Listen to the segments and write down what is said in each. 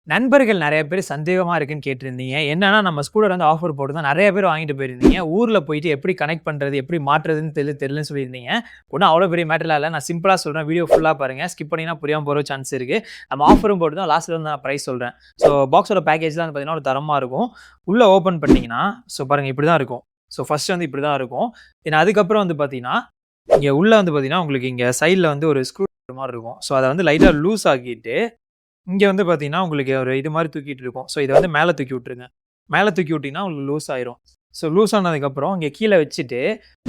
நண்பர்கள் நெறைய பேர் சந்தேகமா இருக்குன்னு கேட்டிருந்தீங்க. என்னன்னா நம்ம ஸ்கூட்டர் வந்து ஆஃபர் போட்டிருந்தோம். நெறைய பேர் வாங்கிட்டு போயிருந்தீங்க. ஊர்ல போயிட்டு எப்படி கனெக்ட் பண்றது? எப்படி மாற்றுறதுன்னு தெரியலன்னு சொல்லியிருந்தீங்க. ஒண்ணும் அவ்வளோ பெரிய மேட்டர்லாம் இல்ல. நான் சிம்பிளா சொல்றேன். வீடியோ ஃபுல்லா பாருங்க. ஸ்கிப் பண்ணீங்கன்னா புரியாம போற சான்ஸ் இருக்கு. நம்ம ஆஃபரும் போட்டுருந்தோம். லாஸ்ட்ல வந்து நான் பிரைஸ் சொல்றேன். ஸோ பாக்ஸோட பேக்கேஜ்லாம் வந்து பார்த்தீங்கன்னா, ஒரு தரமா இருக்கும். உள்ள ஓப்பன் பண்ணீங்கன்னா, ஸோ பாருங்க இப்படி தான் இருக்கும். ஸோ ஃபர்ஸ்ட் வந்து இப்படி தான் இருக்கும். ஏன்னா அதுக்கப்புறம் வந்து பார்த்தீங்கன்னா, இங்க உள்ள வந்து பார்த்தீங்கன்னா, உங்களுக்கு இங்க சைட்ல வந்து ஒரு ஸ்க்ரூ மாரி இருக்கும். ஸோ அத வந்து லைட்டா லூஸ் ஆக்கிட்டு இங்க வந்து பார்த்தீங்கன்னா, உங்களுக்கு ஒரு இது மாரி தூக்கிட்டு இருக்கும். ஸோ இத வந்து மேல தூக்கி விட்டுருங்க. மேல தூக்கி விட்டீங்கன்னா, உங்களுக்கு லூஸ் ஆயிரும். ஸோ லூஸ் ஆனதுக்கப்புறம் இங்க கீழ வச்சுட்டு,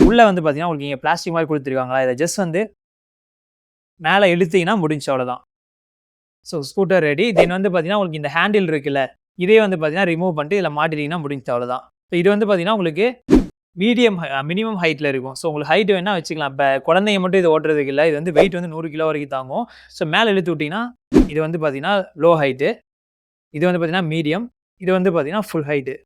உள்ள வந்து பார்த்தீங்கன்னா, உங்களுக்கு இங்க பிளாஸ்டிக் மாரி குடுத்துருக்காங்களா, இத ஜஸ்ட் வந்து மேல இழுத்தீங்கன்னா முடிஞ்சுச்சு அவ்வளோதான். So scooter ready. தென் வந்து பார்த்தீங்கன்னா, உங்களுக்கு இந்த ஹேண்டில் இருக்குல்ல, இதே வந்து பார்த்தீங்கன்னா, ரிமூவ் பண்ணிட்டு இதில மாட்டிட்டீங்கன்னா முடிஞ்சுச்சு அவ்வளோதான். ஸோ இது வந்து பார்த்தீங்கன்னா, உங்களுக்கு மீடியம் மினிமம் ஹைட்ல இருக்கும். ஸோ உங்களுக்கு ஹைட் வேணா வச்சுக்கலாம். இப்ப குழந்தைங்க மட்டும் இத ஓட்டுறதுக்கு இல்ல. இது வந்து வெயிட் வந்து 100 கிலோ வரைக்கும் தாங்கும். ஸோ மேல இழுத்து விட்டீங்கன்னா, இது வந்து பார்த்தீங்கன்னா, லோ ஹைட். இது வந்து பார்த்தீங்கன்னா மீடியம். இது வந்து பார்த்தீங்கன்னா ஃபுல் ஹைட்டு.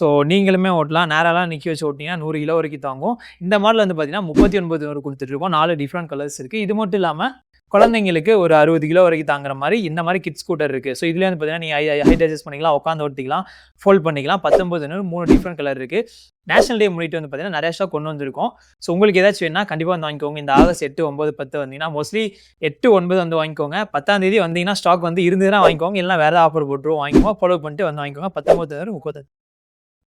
ஸோ நீங்களுமே ஓட்டலாம். நேராலாம் நிக்க வச்சு ஓட்டினீங்கன்னா 100 கிலோ வரைக்கும் தாங்கும். இந்த மாடல் வந்து பார்த்தீங்கன்னா 39 வரை குடுத்துட்டுருக்கோம். 4 டிஃபரெண்ட் கலர்ஸ் இருக்கு. இது மட்டும் இல்லாம குழந்தைங்களுக்கு ஒரு 60 கிலோ வரைக்கும் தாங்குற மாரி இந்த மாரி கிட்ஸ் ஸ்கூட்டர் இருக்கு. ஸோ இதுலயே வந்து பார்த்தீங்கன்னா, நீங்க ஹைட் அட்ஜஸ்ட் பண்ணிக்கலாம், உட்காந்து ஓட்டிக்கலாம், ஃபோல்ட் பண்ணிக்கலாம். 19 3 டிஃபரெண்ட் கலர் இருக்கு. நேஷனல் டே முன்னிட்டு வந்து பார்த்தீங்கன்னா, நெறைய ஸ்டாக் கொண்டு வந்திருக்கோம். ஸோ உங்களுக்கு ஏதாச்சும் வேணுனா கண்டிப்பா வந்து வாங்கிக்கோங்க. இந்த ஆகஸ்ட் 8, 9, 10 வந்தீங்கன்னா, மோஸ்ட்லி 8, 9 வந்து வாங்கிக்கோங்க. 10ஆம் தேதி வந்தீங்கன்னா, ஸ்டாக் வந்து இருந்ததுன்னா வாங்கிக்கோங்க. இல்லன்னா வேற ஏதாவது ஆஃபர் போட்டுருவோம் வாங்கிக்கோங்க. ஃபாலோ பண்ணிட்டு வந்து வாங்கிக்கோங்க. 19 30